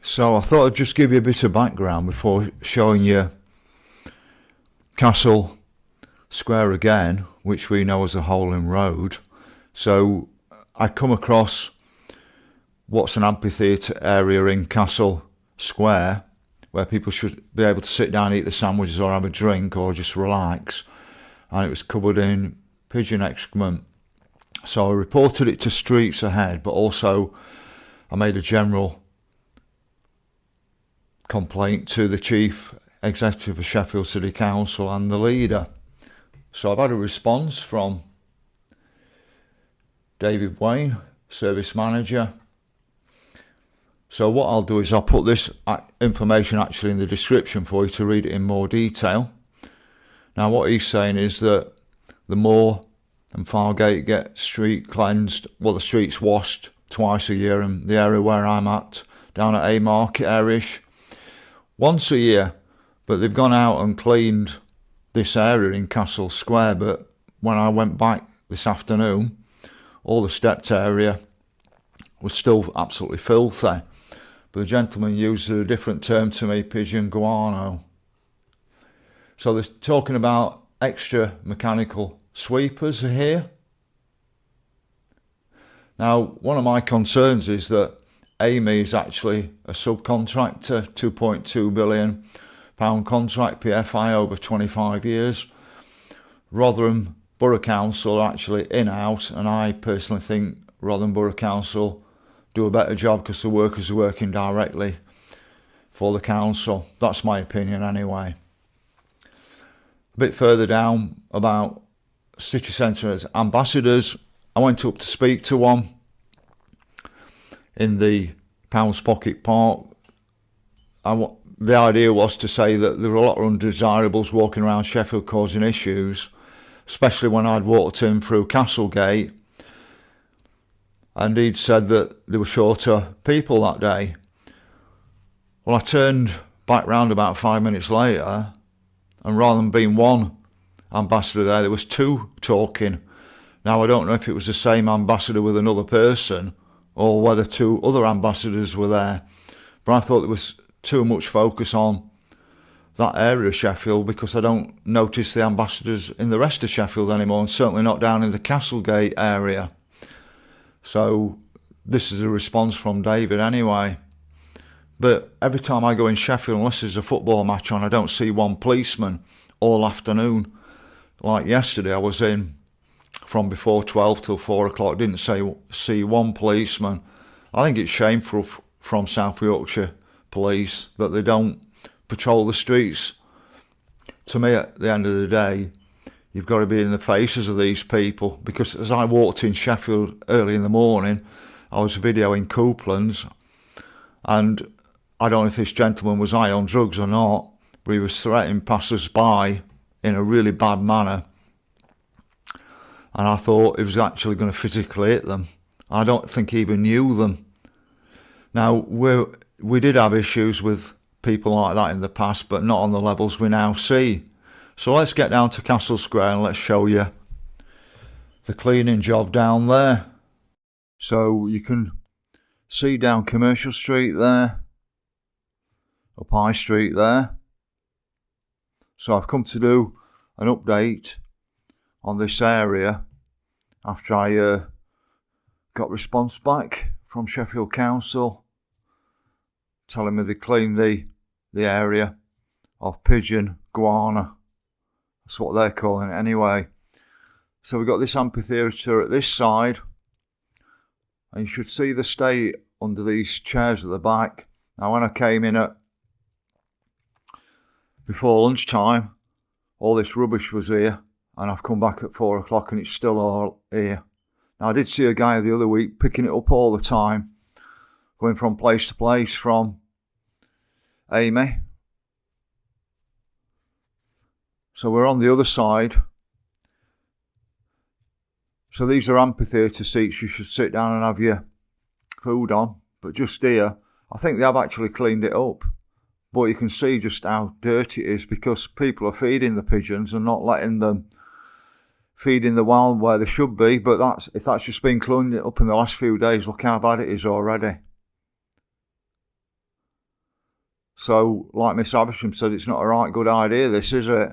So I thought I'd just give you a bit of background before showing you Castle Square again, which we know as the Holing Road. So I come across what's an amphitheatre area in Castle Square where people should be able to sit down, eat the sandwiches or have a drink or just relax. And it was covered in pigeon excrement. So I reported it to Streets Ahead, but also I made a general complaint to the Chief Executive of Sheffield City Council and the leader. So I've had a response from David Wayne, Service Manager. So what I'll do is I'll put this information actually in the description for you to read it in more detail. Now what he's saying is that the Moor and Fargate get street cleansed, well the streets washed twice a year, and the area where I'm at, down at A Market area-ish, once a year, but they've gone out and cleaned this area in Castle Square. But when I went back this afternoon, all the stepped area was still absolutely filthy. But the gentleman used a different term to me, pigeon guano. So they're talking about extra mechanical sweepers here. Now, one of my concerns is that Amy is actually a subcontractor, £2.2 billion contract, PFI over 25 years. Rotherham Borough Council are actually in-house, and I personally think Rotherham Borough Council do a better job because the workers are working directly for the council. That's my opinion anyway. A bit further down about city centre as ambassadors, I went up to speak to one in the Pound's Pocket Park. The idea was to say that there were a lot of undesirables walking around Sheffield causing issues, especially when I'd walked in through Castlegate, and he'd said that there were shorter people that day. Well, I turned back round about 5 minutes later, and rather than being one ambassador there was two talking. Now I don't know if it was the same ambassador with another person or whether two other ambassadors were there, but I thought there was too much focus on that area of Sheffield because I don't notice the ambassadors in the rest of Sheffield anymore, and certainly not down in the Castlegate area. So this is a response from David anyway. But every time I go in Sheffield, unless there's a football match on, I don't see one policeman all afternoon. Like yesterday, I was in from before 12 till 4 o'clock, didn't see one policeman. I think it's shameful from South Yorkshire Police that they don't patrol the streets. To me, at the end of the day, you've got to be in the faces of these people, because as I walked in Sheffield early in the morning, I was videoing Couplands, and I don't know if this gentleman was high on drugs or not, but he was threatening passers-by in a really bad manner. And I thought he was actually going to physically hit them. I don't think he even knew them. Now, we did have issues with people like that in the past, but not on the levels we now see. So let's get down to Castle Square and let's show you the cleaning job down there. So you can see down Commercial Street there, up High Street there. So I've come to do an update on this area after I got response back from Sheffield Council telling me they cleaned the area of pigeon guano. That's what they're calling it anyway. So we've got this amphitheatre at this side, and you should see the state under these chairs at the back. Now when I came in at before lunchtime, all this rubbish was here, and I've come back at 4 o'clock and it's still all here. Now I did see a guy the other week picking it up all the time, going from place to place from Amy. So we're on the other side. So these are amphitheatre seats you should sit down and have your food on. But just here, I think they have actually cleaned it up. But you can see just how dirty it is because people are feeding the pigeons and not letting them feed in the wild where they should be. But if that's just been cleaned up in the last few days, look how bad it is already. So, like Miss Aversham said, it's not a right good idea, this, is it?